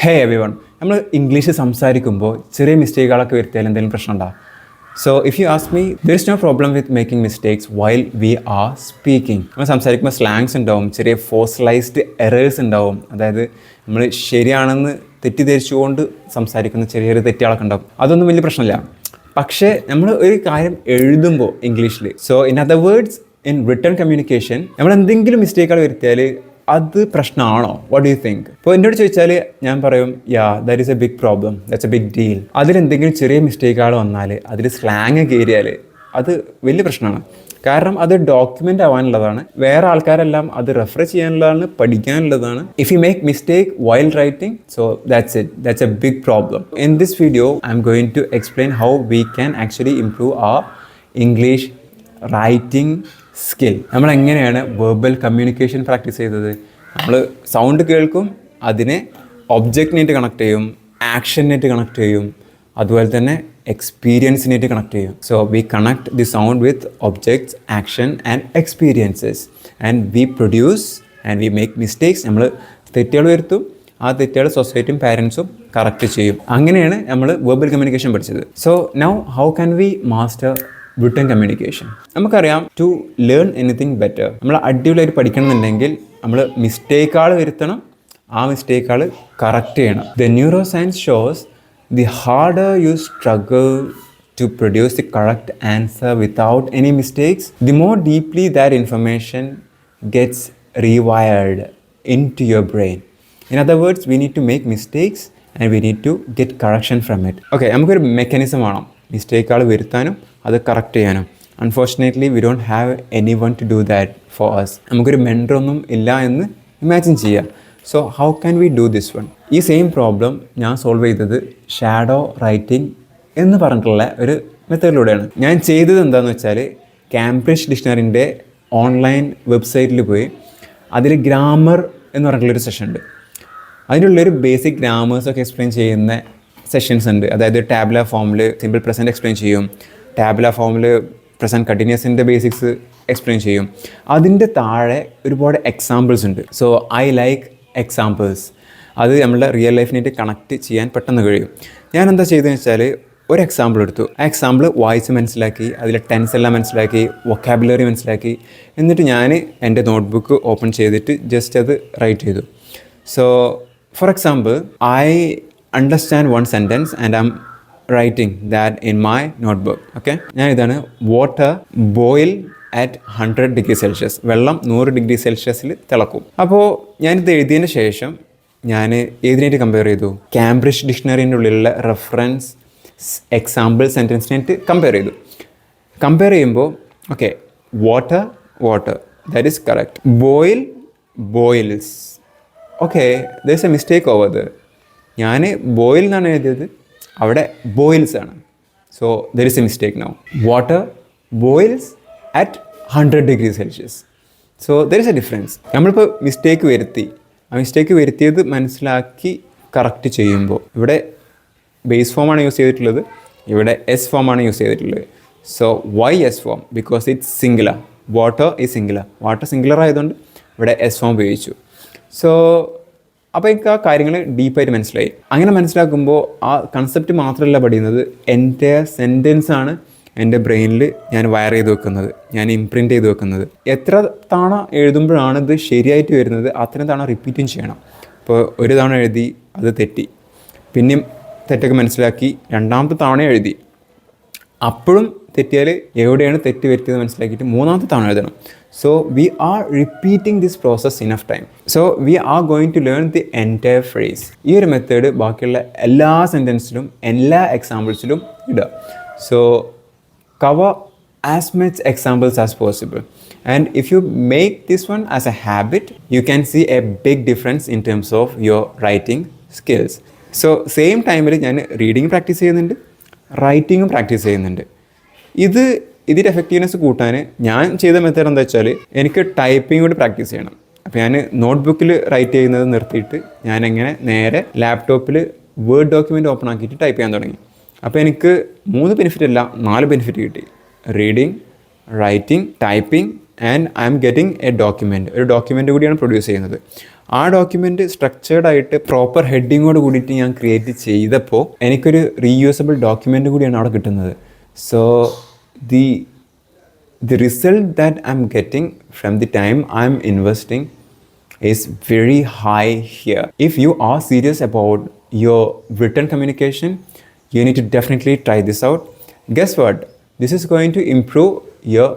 ഹേ everyone, നമ്മൾ English സംസാരിക്കുമ്പോൾ ചെറിയ മിസ്റ്റേക്കുകളൊക്കെ വരുത്തിയാൽ എന്തെങ്കിലും പ്രശ്നമുണ്ടോ? So if you ask me, there is no problem with making mistakes while we are speaking. നമ്മൾ സംസാരിക്കുമ്പോൾ സ്ലാങ്സ് ഉണ്ടാവും, ചെറിയ ഫോസിലൈസ്ഡ് എറേഴ്സ് ഉണ്ടാവും. അതായത് നമ്മൾ ശരിയാണെന്ന് തെറ്റിദ്ധരിച്ചുകൊണ്ട് സംസാരിക്കുന്ന ചെറിയൊരു തെറ്റുകളൊക്കെ ഉണ്ടാവും. അതൊന്നും വലിയ പ്രശ്നമില്ല. പക്ഷേ നമ്മൾ ഒരു കാര്യം എഴുതുമ്പോൾ ഇംഗ്ലീഷിൽ, so in other words in written communication, നമ്മൾ എന്തെങ്കിലും മിസ്റ്റേക്കുകൾ വരുത്തിയാൽ അത് പ്രശ്നമാണോ? What do you think? ഇപ്പോൾ എന്നോട് ചോദിച്ചാൽ ഞാൻ പറയും, that is a big problem, that's a big deal. അതിലെന്തെങ്കിലും ചെറിയ മിസ്റ്റേക്കുകൾ വന്നാൽ, അതിൽ സ്ലാങ് കയറിയാൽ അത് വലിയ പ്രശ്നമാണ്. കാരണം അത് ഡോക്യുമെൻ്റ് ആവാനുള്ളതാണ്, വേറെ ആൾക്കാരെല്ലാം അത് റെഫർ ചെയ്യാനുള്ളതാണ്, പഠിക്കാനുള്ളതാണ്. If you make mistake while writing, so that's a big problem. In this video I'm going to explain how we can actually improve our English writing skill. നമ്മളെങ്ങനെയാണ് വെർബൽ കമ്മ്യൂണിക്കേഷൻ പ്രാക്ടീസ് ചെയ്തത്? നമ്മൾ sound കേൾക്കും, അതിനെ ഒബ്ജക്റ്റിനായിട്ട് connect ചെയ്യും, ആക്ഷനായിട്ട് connect ചെയ്യും, അതുപോലെ തന്നെ എക്സ്പീരിയൻസിനായിട്ട് connect ചെയ്യും. So we connect the sound with objects, action and experiences, and we produce and we make mistakes. നമ്മൾ തെറ്റുകൾ വരുത്തും, ആ തെറ്റുകൾ സൊസൈറ്റിയും പാരൻസും കറക്റ്റ് ചെയ്യും. അങ്ങനെയാണ് നമ്മൾ വെർബൽ കമ്മ്യൂണിക്കേഷൻ പഠിച്ചത്. So now how can we master written communication? നമുക്കറിയാം, ടു ലേൺ എനിത്തിങ് ബെറ്റർ, നമ്മൾ അടിപൊളിയായിട്ട് പഠിക്കണമെന്നുണ്ടെങ്കിൽ നമ്മൾ മിസ്റ്റേക്കുകൾ വരുത്തണം, ആ മിസ്റ്റേക്കുകൾ കറക്റ്റ് ചെയ്യണം. The neuroscience shows the harder you struggle to produce the correct answer without any mistakes, the more deeply that information gets rewired into your brain. In other words, we need to make mistakes and we need to get correction from it. Okay, നമുക്കൊരു mechanism വേണം മിസ്റ്റേക്കുകൾ വരുത്താനും അത് correct ചെയ്യാനും. Unfortunately we don't have any one to do that for us. നമുക്കൊരു മെൻറ്ററൊന്നും ഇല്ല എന്ന് ഇമാജിൻ ചെയ്യുക. So how can we do this one? ഈ സെയിം പ്രോബ്ലം ഞാൻ സോൾവ് ചെയ്തത് ഷാഡോ റൈറ്റിംഗ് എന്ന് പറഞ്ഞിട്ടുള്ള ഒരു മെത്തേഡിലൂടെയാണ്. ഞാൻ ചെയ്തത് എന്താണെന്ന് വെച്ചാൽ, കാംബ്രിഡ്ജ് ഡിക്ഷണറിൻ്റെ ഓൺലൈൻ വെബ്സൈറ്റിൽ പോയി അതിൽ ഗ്രാമർ എന്ന് പറഞ്ഞിട്ടുള്ളൊരു സെഷൻ ഉണ്ട്. അതിനുള്ളൊരു ബേസിക് ഗ്രാമേഴ്സൊക്കെ എക്സ്പ്ലെയിൻ ചെയ്യുന്ന സെഷൻസ് ഉണ്ട്. അതായത് ടാബുല ഫോമിൽ സിമ്പിൾ പ്രസൻറ്റ് എക്സ്പ്ലെയിൻ ചെയ്യും, ടാബുല ഫോമിൽ പ്രസൻറ്റ് കണ്ടിന്യൂസിൻ്റെ ബേസിക്സ് എക്സ്പ്ലെയിൻ ചെയ്യും. അതിൻ്റെ താഴെ ഒരുപാട് എക്സാമ്പിൾസ് ഉണ്ട്. So I like examples. അത് നമ്മളുടെ റിയൽ ലൈഫിനായിട്ട് കണക്ട് ചെയ്യാൻ പെട്ടെന്ന് കഴിയും. ഞാൻ എന്താ ചെയ്തതെന്ന് വെച്ചാൽ, ഒരു എക്സാമ്പിൾ എടുത്തു, ആ എക്സാമ്പിൾ വായിച്ച് മനസ്സിലാക്കി, അതിലെ ടെൻസ് എല്ലാം മനസ്സിലാക്കി, വൊക്കാബുലറി മനസ്സിലാക്കി. എന്നിട്ട് ഞാൻ എൻ്റെ നോട്ട്ബുക്ക് ഓപ്പൺ ചെയ്തിട്ട് ജസ്റ്റ് അത് റൈറ്റ് ചെയ്തു. So for example, I understand one sentence and I'm writing that in my notebook. Okay, ഞാൻ ഇതാണ്, water boil at 100 degree Celsius. വെള്ളം 100 ഡിഗ്രി സെൽഷ്യസിൽ തിളക്കും. അപ്പോൾ ഞാനിത് എഴുതിയതിന് ശേഷം ഞാൻ ഏതിനായിട്ട് കമ്പയർ ചെയ്തു? കാംബ്രിഡ്ജ് ഡിക്ഷണറിൻ്റെ ഉള്ളിലുള്ള റെഫറൻസ് എക്സാമ്പിൾ സെൻറ്റൻസിനായിട്ട് കമ്പയർ ചെയ്തു. കമ്പയർ ചെയ്യുമ്പോൾ okay, water that is correct. Boil boils. Okay, there is a mistake over there. ഞാൻ ബോയിൽ എന്നാണ് എഴുതിയത്, അവിടെ ബോയിൽസ് ആണ്. So there is a mistake now. Water boils at 100 degree Celsius. So there is a difference. നമ്മളിപ്പോൾ mistake വരുത്തി, ആ mistake വരുത്തിയത് മനസ്സിലാക്കി കറക്റ്റ് ചെയ്യുമ്പോൾ, ഇവിടെ ബേസ് ഫോമാണ് യൂസ് ചെയ്തിട്ടുള്ളത്, ഇവിടെ എസ് ഫോമാണ് യൂസ് ചെയ്തിട്ടുള്ളത്. So why S form? Because it's singular. Water is singular. Water singular ആയതുകൊണ്ട് ഇവിടെ എസ് ഫോം ഉപയോഗിച്ചു. സോ അപ്പോൾ എനിക്ക് ആ കാര്യങ്ങൾ ഡീപ്പായിട്ട് മനസ്സിലായി. അങ്ങനെ മനസ്സിലാക്കുമ്പോൾ ആ കൺസെപ്റ്റ് മാത്രമല്ല പഠിക്കുന്നത്, എൻ്റെ സെൻറ്റൻസാണ് എൻ്റെ ബ്രെയിനിൽ ഞാൻ വയർ ചെയ്ത് വെക്കുന്നത്, ഞാൻ ഇംപ്രിൻറ്റ് ചെയ്ത് വെക്കുന്നത്. എത്ര തവണ എഴുതുമ്പോഴാണ് ഇത് ശരിയായിട്ട് വരുന്നത്, അത്രയും തവണ റിപ്പീറ്റും ചെയ്യണം. ഇപ്പോൾ ഒരു തവണ എഴുതി, അത് തെറ്റി, പിന്നെയും തെറ്റൊക്കെ മനസ്സിലാക്കി രണ്ടാമത്തെ തവണ എഴുതി, അപ്പോഴും തെറ്റിയാൽ എവിടെയാണ് തെറ്റ് വരുത്തിയത് മനസ്സിലാക്കിയിട്ട് മൂന്നാമത്തെ തവണ എഴുതണം. So we are repeating this process enough time. So we are going to learn the entire phrase. ഈ ഒരു മെത്തേഡ് ബാക്കിയുള്ള എല്ലാ സെൻറ്റൻസിലും എല്ലാ എക്സാമ്പിൾസിലും ഇടുക. So cover as much examples as possible. And if you make this one as a habit, you can see a big difference in terms of your writing skills. So same ടൈമിൽ ഞാൻ reading practice ചെയ്യുന്നുണ്ട്, റൈറ്റിങ്ങും practice ചെയ്യുന്നുണ്ട്. ഇതിൻ്റെ effectiveness കൂട്ടാൻ ഞാൻ ചെയ്ത method എന്താ വെച്ചാൽ, എനിക്ക് ടൈപ്പിംഗ് കൂടി പ്രാക്ടീസ് ചെയ്യണം. അപ്പോൾ ഞാൻ നോട്ട്ബുക്കിൽ റൈറ്റ് ചെയ്യുന്നത് നിർത്തിയിട്ട് ഞാൻ എങ്ങനെ നേരെ ലാപ്ടോപ്പിൽ വേർഡ് ഡോക്യുമെൻ്റ് ഓപ്പൺ ആക്കിയിട്ട് ടൈപ്പ് ചെയ്യാൻ തുടങ്ങി. അപ്പോൾ എനിക്ക് 3 ബെനിഫിറ്റ് അല്ല 4 ബെനിഫിറ്റ് കിട്ടി. Reading, writing, typing and I am getting A document. ഒരു ഡോക്യുമെൻ്റ് കൂടിയാണ് പ്രൊഡ്യൂസ് ചെയ്യുന്നത്. ആ ഡോക്യുമെൻറ്റ് സ്ട്രക്ചേർഡ് ആയിട്ട് പ്രോപ്പർ ഹെഡിങ്ങോട് കൂടിയിട്ട് ഞാൻ ക്രിയേറ്റ് ചെയ്തപ്പോൾ എനിക്കൊരു റീയൂസബിൾ ഡോക്യുമെൻ്റ് കൂടിയാണ് അവിടെ കിട്ടുന്നത്. So the result that I'm getting from the time I'm investing is very high here. If you are serious about your written communication, you need to definitely try this out. Guess what? This is going to improve your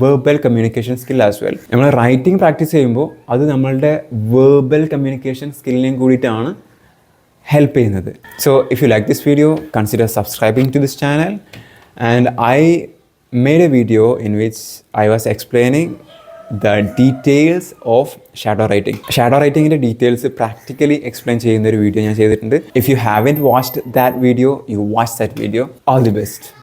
verbal communication skill as well. നമ്മൾ writing practice ചെയ്യുമ്പോൾ അത് നമ്മളുടെ verbal communication സ്കില്ലിനെയും കൂടിയിട്ടാണ് help ചെയ്യുന്നത്. So if you like this video, consider subscribing to this channel. And I made a video in which I was explaining the details of shadow writing. Shadow writing ന്റെ details practically explain ചെയ്യുന്ന ഒരു video ഞാൻ ചെയ്തിട്ടുണ്ട്. If you haven't watched that video, you watch that video. All the best.